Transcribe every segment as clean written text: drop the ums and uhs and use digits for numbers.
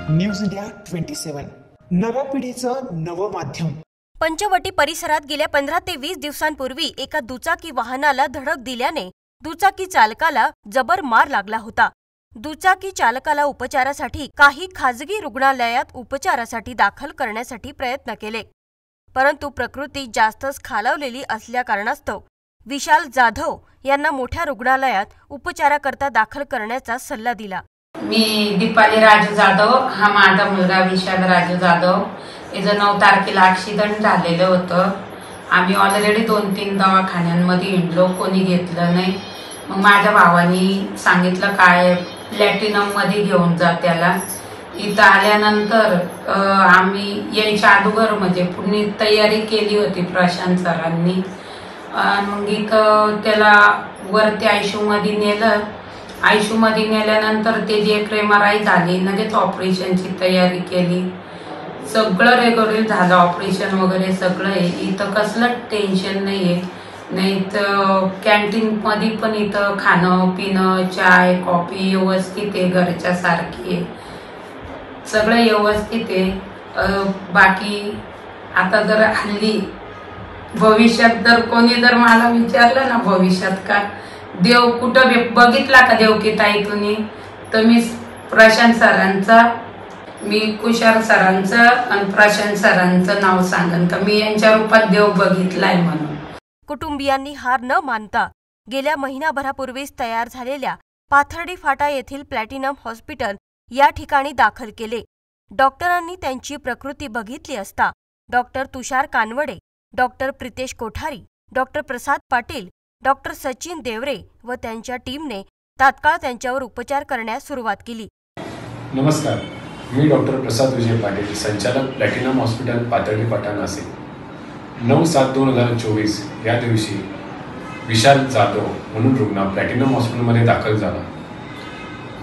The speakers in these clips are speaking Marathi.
न्यूज इंडिया 27 नव्या पिढीचं नवं माध्यम। पंचवटी परिसरात गेल्या 15 ते 20 दिवसांपूर्वी एका दुचाकी वाहनाला धडक दिल्याने दुचाकी चालकाला जबर मार लागला होता। दुचाकी चालकाला उपचारासाठी काही खाजगी रुग्णालयात उपचारासाठी दाखल करण्यासाठी प्रयत्न केले, परंतु प्रकृती जास्तच खालावलेली असल्या कारणास्तव विशाल जाधव यांना मोठ्या रुग्णालयात उपचाराकरता दाखल करण्याचा सल्ला दिला। मी दीपाली राजू जाधव, हा माझा मुलगा विशाल राजू जाधव। याचं 9 तारखेला ॲक्सिडेंट झालेलं होतं। आम्ही ऑलरेडी 2-3 दवाखान्यांमध्ये हिंडलो, कोणी घेतलं नाही। मग माझ्या भावानी सांगितलं काय प्लॅटिनममध्ये घेऊन जा त्याला। इथं आल्यानंतर आम्ही यायच्या अगोदर म्हणजे पूर्ण तयारी केली होती प्रशांत सरांनी। मग इथं त्याला वरती आयसीयूमध्ये नेलं। आयसीयूमध्ये नेल्यानंतर त्याची एक MRI झाली, लगेच ऑपरेशनची तयारी केली। सगळं रेग्युलर झालं, ऑपरेशन वगैरे सगळं आहे। इथं कसलं टेन्शन नाही आहे। नाही तर कॅन्टीनमध्ये पण इथं खाणं पिणं चाय कॉफी व्यवस्थित आहे, घरच्यासारखी आहे, सगळं व्यवस्थित आहे। बाकी आता जर हल्ली भविष्यात जर कोणी जर मला विचारलं ना भविष्यात का देव कुठं बघितला का देव की ताई तुम्ही, तर मी प्रशांत सरांचा, मी कुशार सरांचं आणि प्रशांत सरांचं नाव सांगन का मी यांच्या रूपात देव बघितलाय म्हणून। कुटुंबियांनी हार न मानता गेल्या महिनाभरापूर्वीच तयार झालेल्या पाथर्डी फाटा येथील प्लॅटिनम हॉस्पिटल या ठिकाणी दाखल केले। डॉक्टरांनी त्यांची प्रकृती बघितली असता डॉक्टर तुषार कानवडे, डॉक्टर प्रितेश कोठारी, डॉक्टर प्रसाद पाटील, डॉक्टर सचिन देवरे व त्यांच्या टीमने तात्काळ त्यांच्यावर उपचार करण्यास सुरुवात केली। नमस्कार, मी डॉक्टर प्रसाद विजय पाटील, संचालक प्लॅटिनम हॉस्पिटल पाथर्डी फाटा नाशिक। 9/7/2024 या दिवशी विशाल जाधव म्हणून रुग्ण प्लॅटिनम हॉस्पिटलमध्ये दाखल झाला।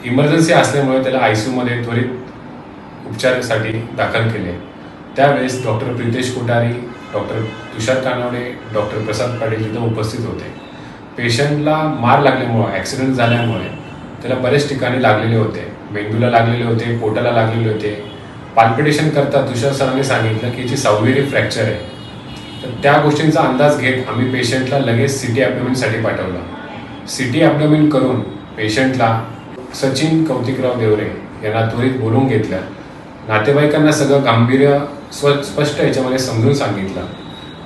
इमर्जन्सी असल्यामुळे त्याला आयसीयूमध्ये त्वरित उपचारासाठी दाखल केले। त्यावेळेस डॉक्टर प्रितेश कोठारी, डॉक्टर तुषार कानवडे, डॉक्टर प्रसाद पाटील तिथे उपस्थित होते। पेशंटला मार लागल्यामुळे, ॲक्सिडेंट झाल्यामुळे त्याला बरेच ठिकाणी लागलेले होते, मेंदूला लागलेले होते, पोटाला लागलेले होते। पाल्पिटेशन करता तुषार सरांनी सांगितलं की याची 6वी फ्रॅक्चर आहे। तर त्या गोष्टींचा अंदाज घेत आम्ही पेशंटला लगेच CT ॲब्डोमिनसाठी पाठवलं। CT ॲब्डोमिन करून पेशंटला सचिन कौतिकराव देवरे यांना त्वरित बोलवून घेतलं। नातेवाईकांना सगळं गांभीर्य स्पष्ट याच्यामध्ये समजून सांगितलं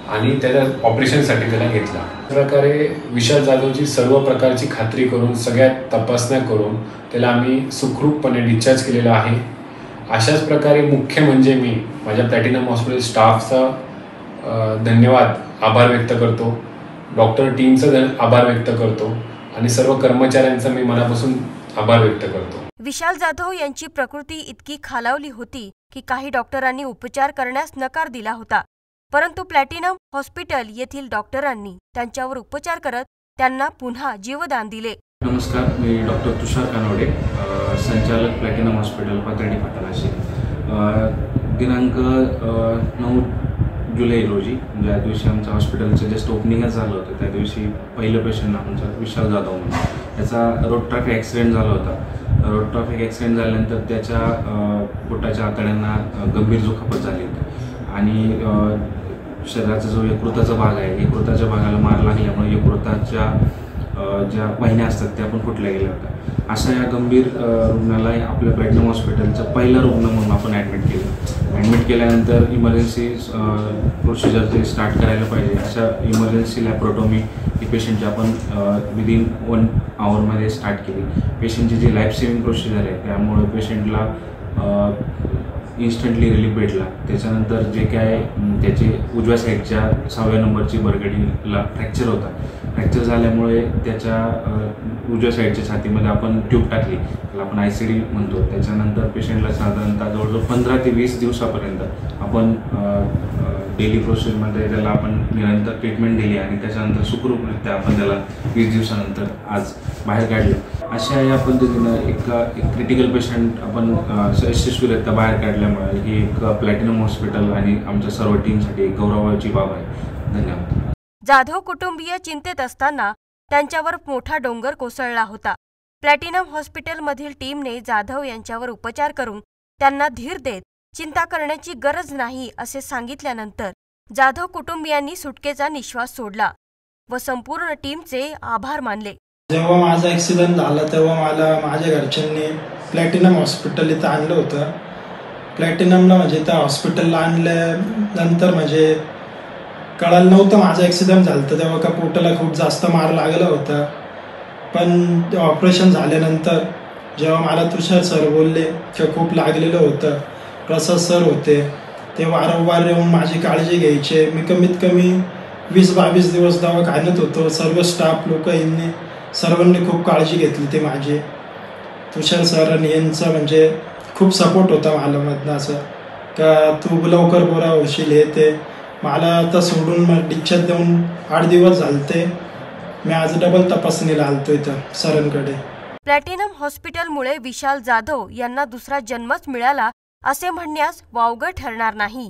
आणि त्याच्या ऑपरेशनसाठी त्याला घेतला। प्रकारे विशाल जाधवची सर्व प्रकारची खात्री करून सगळ्या तपासण्या करून त्याला आम्ही सुखरूपपणे डिस्चार्ज केलेला आहे। अशाच प्रकारे मुख्य म्हणजे मी माझ्या प्लॅटिनम हॉस्पिटल स्टाफचा धन्यवाद आभार व्यक्त करतो, डॉक्टर टीमचा आभार व्यक्त करतो आणि सर्व कर्मचाऱ्यांचा मी मनापासून आभार व्यक्त करतो। विशाल जाधव यांची प्रकृती इतकी खालावली होती की काही डॉक्टरांनी उपचार करण्यास नकार दिला होता, परंतु प्लॅटिनम हॉस्पिटल येथील डॉक्टरांनी त्यांच्यावर उपचार करत त्यांना पुन्हा जीवदान दिले। नमस्कार, मी डॉक्टर तुषार कानवडे, संचालक प्लॅटिनम हॉस्पिटल पाथर्डी फाटा नाशिक। दिनांक 9 जुलै रोजी ज्या दिवशी आमच्या हॉस्पिटलचं जस्ट ओपनिंगच झालं होतं, त्या दिवशी पहिलं पेशंट आमचा विशाल जाधव म्हणून याचा रोड ट्रॅफिक ॲक्सिडेंट झाला होता। रोड ट्रॅफिक ॲक्सिडेंट झाल्यानंतर त्याच्या पोटाच्या आतड्यांना गंभीर दुखापत झाली होती आणि शरीराचा जो यकृताचा भाग आहे, यकृताच्या भागाला मार लागल्यामुळे यकृताच्या ज्या वाहिन्या असतात त्या पण फुटल्या गेल्या होत्या। अशा या गंभीर रुग्णाला आपल्या प्लॅटिनम हॉस्पिटलचं पहिलं रुग्ण म्हणून आपण ॲडमिट केलं। ॲडमिट केल्यानंतर इमर्जन्सी प्रोसिजर ते स्टार्ट करायला पाहिजे, अशा इमर्जन्सी लॅप्रोटॉमी ही पेशंटची आपण विदिन 1 आवरमध्ये स्टार्ट केली। पेशंटची जी लाईफ सेव्हिंग प्रोसिजर आहे त्यामुळे पेशंटला इन्स्टंटली रिलीफ भेटला। त्याच्यानंतर जे काय त्याची उजव्या साईडच्या 6व्या नंबरची बरगडीला फ्रॅक्चर होता, फ्रॅक्चर झाल्यामुळे त्याच्या उजव्या साईडच्या छातीमध्ये आपण ट्यूब टाकली, त्याला आपण ICD म्हणतो। त्याच्यानंतर पेशंटला साधारणतः जवळजवळ 15 ते 20 दिवसापर्यंत आपण डेली प्रोसेसमध्ये त्याला आपण निरंतर ट्रीटमेंट दिली आणि त्याच्यानंतर सुखरूपरित्या आपण त्याला 20 दिवसानंतर आज बाहेर काढलं। अशा या पद्धतीनं एक क्रिटिकल पेशंट आपण यशस्वीरित्या बाहेर काढल्यामुळे ही एक प्लॅटिनम हॉस्पिटल आणि आमच्या सर्व टीमसाठी एक गौरवाची बाब आहे। धन्यवाद। जाधव कुटुंबीय चिंतेत असताना त्यांच्यावर मोठा डोंगर कोसळला होता। प्लॅटिनम हॉस्पिटलमधील टीमने जाधव यांच्यावर उपचार करून त्यांना धीर देत चिंता करण्याची गरज नाही असे सांगितल्यानंतर जाधव कुटुंबियांनी सुटकेचा निश्वास सोडला व संपूर्ण टीमचे आभार मानले। जेव्हा माझा ॲक्सिडेंट झाला तेव्हा मला माझ्या घरच्यांनी प्लॅटिनम हॉस्पिटल इथं आणलं होतं। प्लॅटिनमला म्हणजे त्या हॉस्पिटलला आणल्यानंतर म्हणजे कळालं नव्हतं माझं ॲक्सिडेंट झालं होतं तेव्हा का पोटाला खूप जास्त मार लागला होता। पण ऑपरेशन झाल्यानंतर जेव्हा मला तुषार सर बोलले की खूप लागलेलं होतं, प्रसाद सर होते ते वारंवार येऊन माझी काळजी घ्यायचे। मी कमीत कमी 20-22 दिवस दवाखान्यात होतो। सर्व स्टाफ लोक सर्वांनी खूप काळजी घेतली ती माझी। तुषार सर यांचा म्हणजे खूप सपोर्ट होता मला मधनं असं का तू लवकर बरा होशील हे ते। मला आता सोडून मग डिस्चार्ज देऊन 8 दिवस झालते। मी आज डबल तपासणीला आलतो इथं सरांकडे। प्लॅटिनम हॉस्पिटलमुळे विशाल जाधव यांना दुसरा जन्मच मिळाला असे म्हणण्यास वावगं ठरणार नाही।